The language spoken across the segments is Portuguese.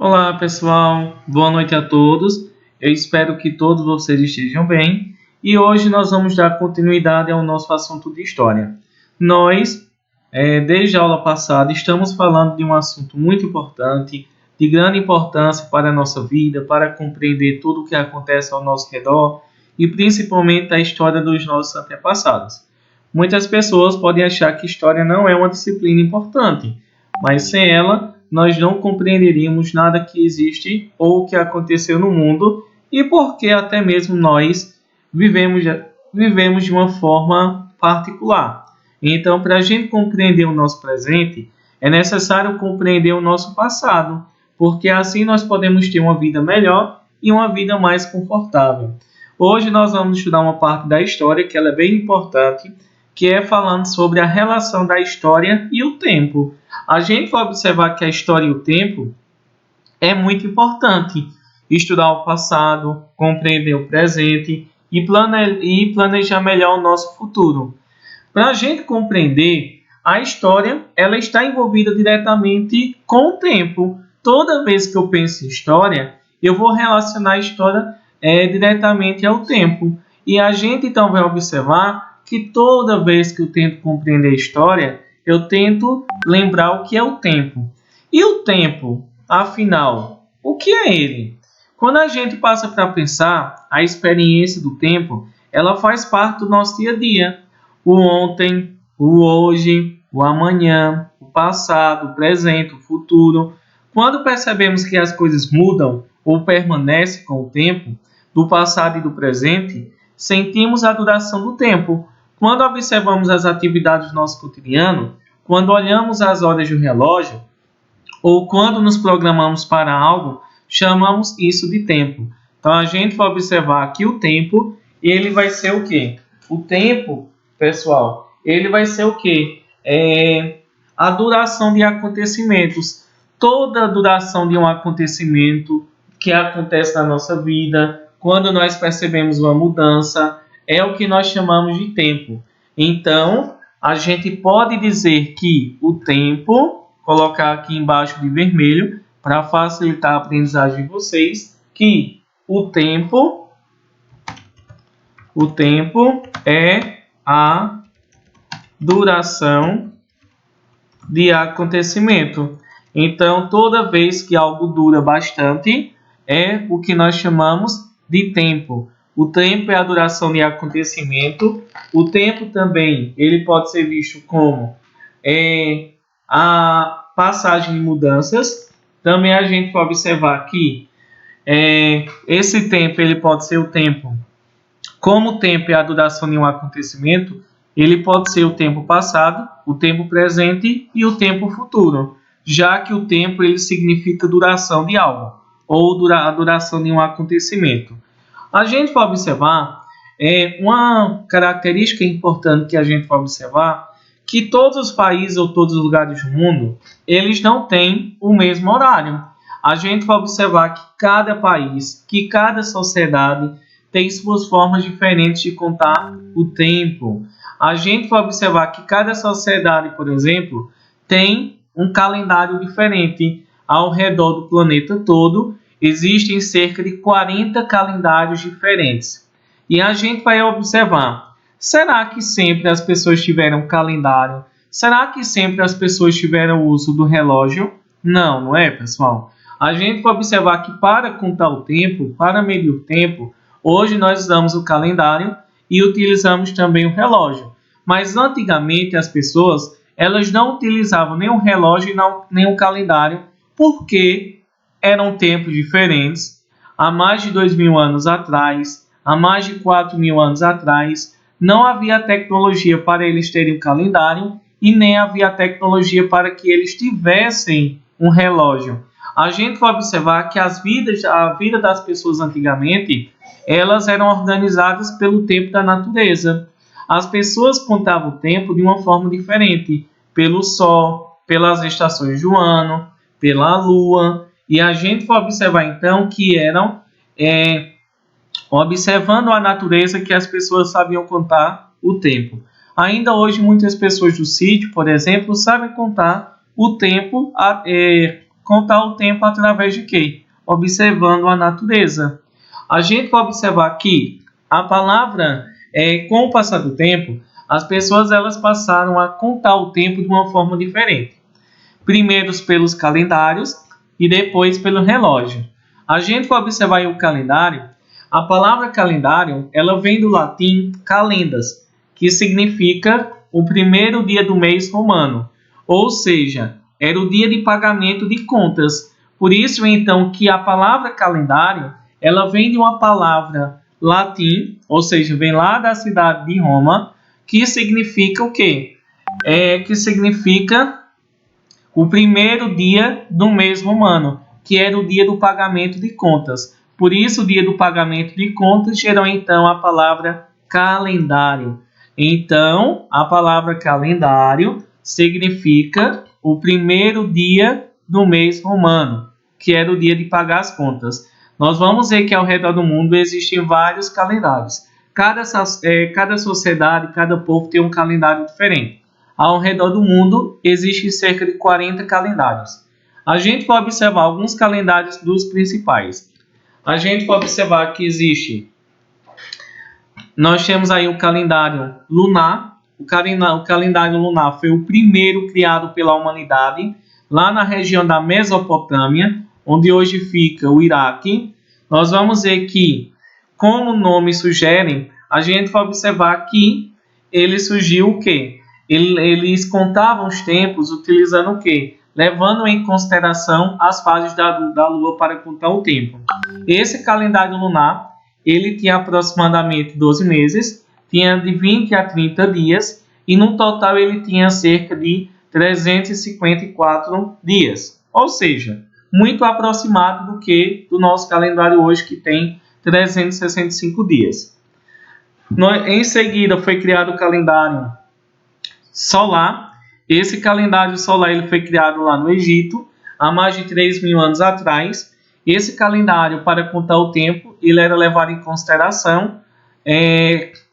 Olá, pessoal. Boa noite a todos. Eu espero que todos vocês estejam bem. E hoje nós vamos dar continuidade ao nosso assunto de história. Nós, desde a aula passada, estamos falando de um assunto muito importante, de grande importância para a nossa vida, para compreender tudo o que acontece ao nosso redor e principalmente a história dos nossos antepassados. Muitas pessoas podem achar que história não é uma disciplina importante, mas sem ela nós não compreenderíamos nada que existe ou que aconteceu no mundo e porque até mesmo nós vivemos de uma forma particular. Então, para a gente compreender o nosso presente, é necessário compreender o nosso passado, porque assim nós podemos ter uma vida melhor e uma vida mais confortável. Hoje nós vamos estudar uma parte da história que ela é bem importante, que é falando sobre a relação da história e o tempo. A gente vai observar que a história e o tempo é muito importante. Estudar o passado, compreender o presente e planejar melhor o nosso futuro. Para a gente compreender, a história ela está envolvida diretamente com o tempo. Toda vez que eu penso em história, eu vou relacionar a história diretamente ao tempo. E a gente então vai observar que toda vez que eu tento compreender a história, eu tento lembrar o que é o tempo. E o tempo, afinal, o que é ele? Quando a gente passa para pensar, a experiência do tempo, ela faz parte do nosso dia a dia. O ontem, o hoje, o amanhã, o passado, o presente, o futuro. Quando percebemos que as coisas mudam ou permanecem com o tempo, do passado e do presente, sentimos a duração do tempo. Quando observamos as atividades do nosso cotidiano, quando olhamos as horas do relógio, ou quando nos programamos para algo, chamamos isso de tempo. Então a gente vai observar que o tempo, ele vai ser o quê? O tempo, pessoal, ele vai ser o quê? A duração de acontecimentos. Toda a duração de um acontecimento que acontece na nossa vida, quando nós percebemos uma mudança, é o que nós chamamos de tempo. Então, a gente pode dizer que o tempo, colocar aqui embaixo de vermelho, para facilitar a aprendizagem de vocês, que o tempo é a duração de acontecimento. Então, toda vez que algo dura bastante, é o que nós chamamos de tempo. O tempo é a duração de acontecimento. O tempo também ele pode ser visto como a passagem de mudanças. Também a gente pode observar que esse tempo ele pode ser o tempo. Como o tempo é a duração de um acontecimento, ele pode ser o tempo passado, o tempo presente e o tempo futuro, já que o tempo ele significa duração de algo ou a duração de um acontecimento. A gente vai observar uma característica importante que a gente vai observar, que todos os países ou todos os lugares do mundo, eles não têm o mesmo horário. A gente vai observar que cada país, que cada sociedade tem suas formas diferentes de contar o tempo. A gente vai observar que cada sociedade, por exemplo, tem um calendário diferente. Ao redor do planeta todo, existem cerca de 40 calendários diferentes. E a gente vai observar, será que sempre as pessoas tiveram calendário? Será que sempre as pessoas tiveram o uso do relógio? Não, não é, pessoal? A gente vai observar que para contar o tempo, para medir o tempo, hoje nós usamos o calendário e utilizamos também o relógio. Mas antigamente as pessoas elas não utilizavam nem o relógio nem o calendário porque eram tempos diferentes. Há mais de 2.000 anos atrás, há mais de 4.000 anos atrás, não havia tecnologia para eles terem um calendário e nem havia tecnologia para que eles tivessem um relógio. A gente vai observar que a vida das pessoas antigamente, elas eram organizadas pelo tempo da natureza. As pessoas contavam o tempo de uma forma diferente, pelo sol, pelas estações do ano, pela lua, e a gente vai observar então que eram observando a natureza que as pessoas sabiam contar o tempo. Ainda hoje muitas pessoas do sítio, por exemplo, sabem contar o tempo contar o tempo através de quê? Observando a natureza. A gente vai observar que a palavra, com o passar do tempo, as pessoas elas passaram a contar o tempo de uma forma diferente. Primeiro pelos calendários e depois pelo relógio. A gente vai observar aí o calendário. A palavra calendário, ela vem do latim calendas, que significa o primeiro dia do mês romano, ou seja, era o dia de pagamento de contas. Por isso, então, que a palavra calendário, ela vem de uma palavra latim, ou seja, vem lá da cidade de Roma, que significa o quê? Que significa o primeiro dia do mês romano, que era o dia do pagamento de contas. Por isso, o dia do pagamento de contas gerou então a palavra calendário. Então, a palavra calendário significa o primeiro dia do mês romano, que era o dia de pagar as contas. Nós vamos ver que ao redor do mundo existem vários calendários. Cada sociedade, cada povo tem um calendário diferente. Ao redor do mundo existem cerca de 40 calendários. A gente vai observar alguns calendários dos principais. A gente vai observar que nós temos aí o calendário lunar. O calendário lunar foi o primeiro criado pela humanidade, lá na região da Mesopotâmia, onde hoje fica o Iraque. Nós vamos ver que, como o nome sugere, a gente vai observar que ele surgiu o quê? Eles contavam os tempos utilizando o quê? Levando em consideração as fases da Lua para contar o tempo. Esse calendário lunar, ele tinha aproximadamente 12 meses, tinha de 20 a 30 dias, e no total ele tinha cerca de 354 dias. Ou seja, muito aproximado do nosso calendário hoje, que tem 365 dias. Em seguida foi criado o calendário solar. Esse calendário solar ele foi criado lá no Egito, há mais de 3.000 anos atrás. Esse calendário, para contar o tempo, ele era levado em consideração,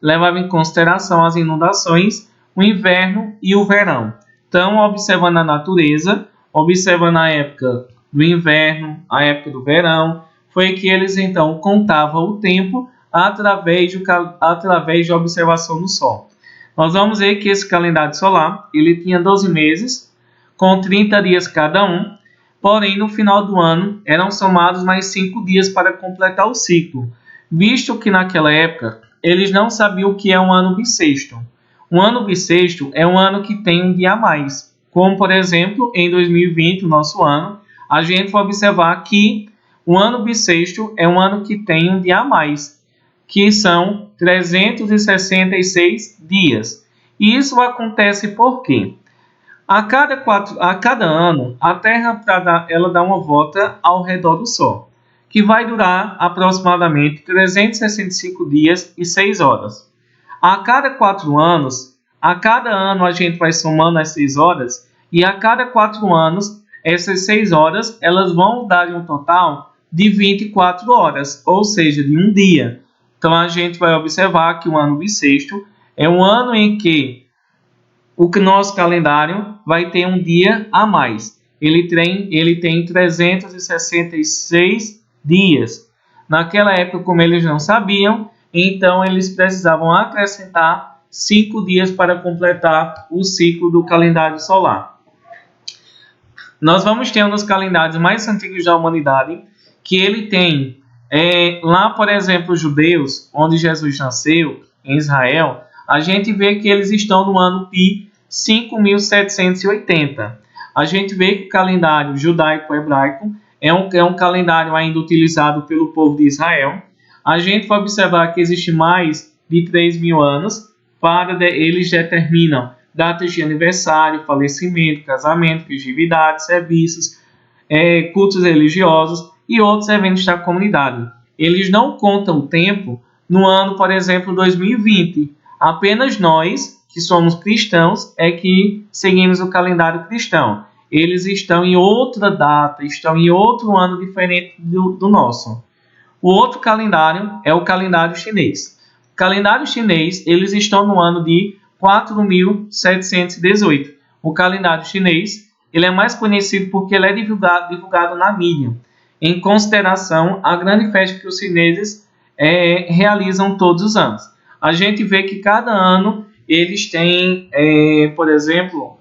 levava em consideração as inundações, o inverno e o verão. Então, observando a natureza, observando a época do inverno, a época do verão, foi que eles então contavam o tempo através de observação no Sol. Nós vamos ver que esse calendário solar ele tinha 12 meses, com 30 dias cada um, porém no final do ano eram somados mais 5 dias para completar o ciclo, visto que naquela época eles não sabiam o que é um ano bissexto. Um ano bissexto é um ano que tem um dia a mais, como por exemplo em 2020, o nosso ano, a gente vai observar que o ano bissexto é um ano que tem um dia a mais, que são 366 dias. E isso acontece por quê? A cada ano, a Terra ela dá uma volta ao redor do Sol, que vai durar aproximadamente 365 dias e 6 horas. A cada 4 anos, a cada ano a gente vai somando as 6 horas, e a cada 4 anos, essas 6 horas elas vão dar um total de 24 horas, ou seja, de um dia. Então, a gente vai observar que o ano bissexto é um ano em que o nosso calendário vai ter um dia a mais. Ele tem 366 dias. Naquela época, como eles não sabiam, então eles precisavam acrescentar 5 dias para completar o ciclo do calendário solar. Nós vamos ter um dos calendários mais antigos da humanidade, que ele tem lá, por exemplo, os judeus, onde Jesus nasceu, em Israel, a gente vê que eles estão no ano Pi 5.780. A gente vê que o calendário judaico-hebraico é um calendário ainda utilizado pelo povo de Israel. A gente vai observar que existe mais de 3.000 anos, eles determinam datas de aniversário, falecimento, casamento, festividades, serviços, cultos religiosos e outros eventos da comunidade. Eles não contam o tempo no ano, por exemplo, 2020. Apenas nós, que somos cristãos, é que seguimos o calendário cristão. Eles estão em outra data, estão em outro ano diferente do nosso. O outro calendário é o calendário chinês. O calendário chinês, eles estão no ano de 4.718. O calendário chinês ele é mais conhecido porque ele é divulgado na mídia, em consideração à grande festa que os chineses realizam todos os anos. A gente vê que cada ano eles têm, por exemplo,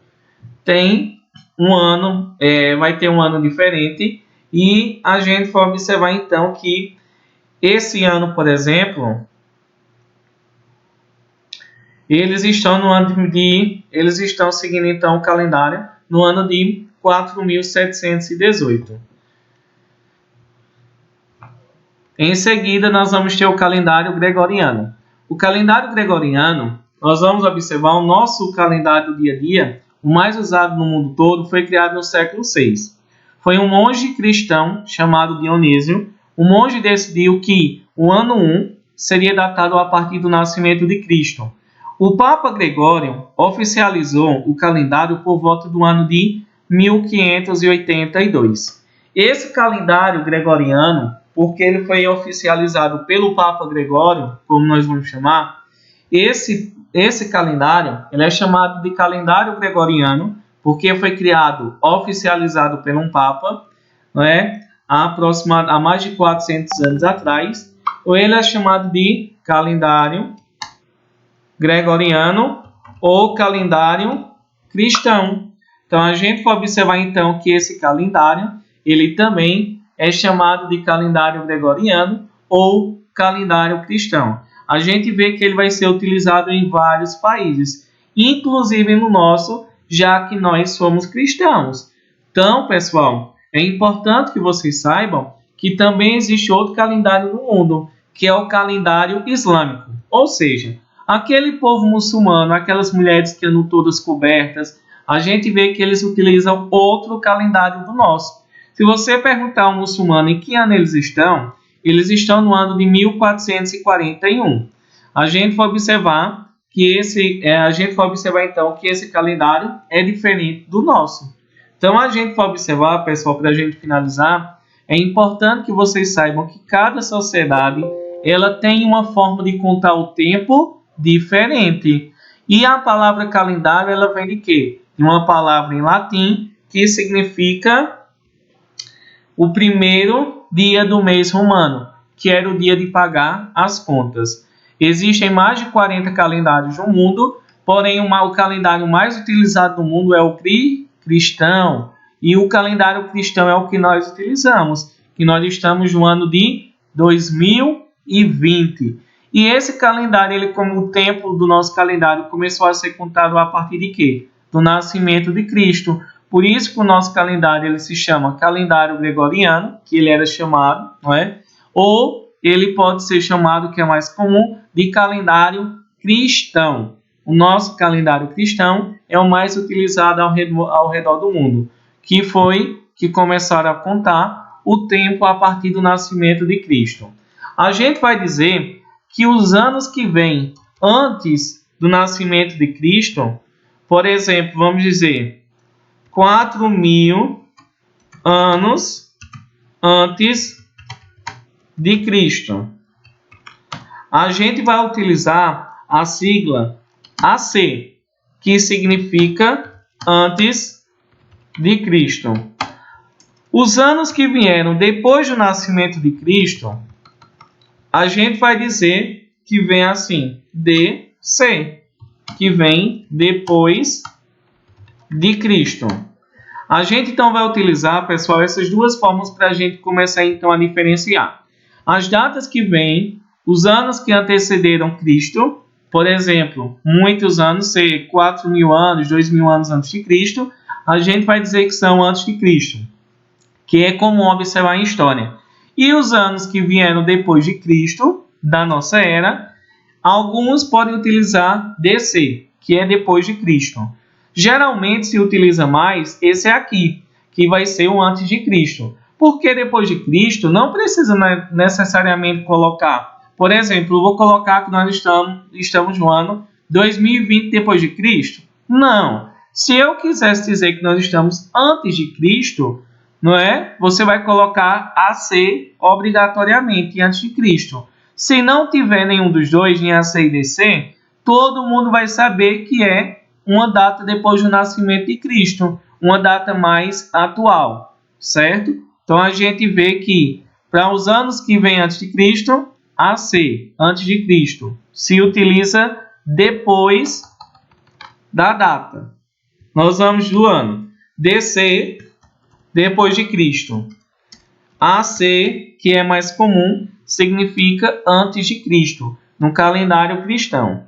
tem um ano, vai ter um ano diferente, e a gente vai observar então que esse ano, por exemplo, eles estão seguindo então o calendário no ano de 4.718. Em seguida, nós vamos ter o calendário gregoriano. O calendário gregoriano, nós vamos observar o nosso calendário do dia a dia, o mais usado no mundo todo, foi criado no século VI. Foi um monge cristão chamado Dionísio. O monge decidiu que o ano 1 seria datado a partir do nascimento de Cristo. O Papa Gregório oficializou o calendário por volta do ano de 1582. Esse calendário gregoriano, porque ele foi oficializado pelo Papa Gregório, como nós vamos chamar, esse calendário ele é chamado de calendário gregoriano, porque foi criado, oficializado por um Papa, não é? Há mais de 400 anos atrás, ou ele é chamado de calendário gregoriano ou calendário cristão. Então a gente vai observar então que esse calendário ele também é chamado de calendário gregoriano ou calendário cristão. A gente vê que ele vai ser utilizado em vários países, inclusive no nosso, já que nós somos cristãos. Então, pessoal, é importante que vocês saibam que também existe outro calendário no mundo, que é o calendário islâmico. Ou seja, aquele povo muçulmano, aquelas mulheres que andam todas cobertas, a gente vê que eles utilizam outro calendário do nosso. Se você perguntar ao muçulmano em que ano eles estão no ano de 1441. A gente vai observar então que esse calendário é diferente do nosso. Então a gente vai observar, pessoal, para a gente finalizar, é importante que vocês saibam que cada sociedade ela tem uma forma de contar o tempo diferente. E a palavra calendário ela vem de quê? De uma palavra em latim que significa o primeiro dia do mês romano, que era o dia de pagar as contas. Existem mais de 40 calendários no mundo, porém o calendário mais utilizado no mundo é o cristão. E o calendário cristão é o que nós utilizamos, que nós estamos no ano de 2020. E esse calendário, ele como o tempo do nosso calendário começou a ser contado a partir de quê? Do nascimento de Cristo. Por isso que o nosso calendário ele se chama calendário gregoriano, que ele era chamado, não é? Ou ele pode ser chamado, que é mais comum, de calendário cristão. O nosso calendário cristão é o mais utilizado ao redor do mundo, que foi que começaram a contar o tempo a partir do nascimento de Cristo. A gente vai dizer que os anos que vêm antes do nascimento de Cristo, por exemplo, vamos dizer 4.000 anos antes de Cristo, a gente vai utilizar a sigla AC, que significa antes de Cristo. Os anos que vieram depois do nascimento de Cristo, a gente vai dizer que vem assim, DC, que vem depois de Cristo. A gente então vai utilizar, pessoal, essas duas formas para a gente começar então a diferenciar. As datas que vêm, os anos que antecederam Cristo, por exemplo, muitos anos, ser 4.000 anos, 2.000 anos antes de Cristo, a gente vai dizer que são antes de Cristo, que é comum observar em história. E os anos que vieram depois de Cristo, da nossa era, alguns podem utilizar DC, que é depois de Cristo. Geralmente se utiliza mais esse aqui, que vai ser o antes de Cristo. Porque depois de Cristo não precisa necessariamente colocar. Por exemplo, eu vou colocar que nós estamos no ano 2020 depois de Cristo. Não. Se eu quisesse dizer que nós estamos antes de Cristo, não é? Você vai colocar AC obrigatoriamente antes de Cristo. Se não tiver nenhum dos dois, nem AC e DC, todo mundo vai saber que é uma data depois do nascimento de Cristo, uma data mais atual, certo? Então a gente vê que para os anos que vêm antes de Cristo, AC, antes de Cristo, se utiliza depois da data. Nós vamos do ano. DC, depois de Cristo. AC, que é mais comum, significa antes de Cristo, no calendário cristão.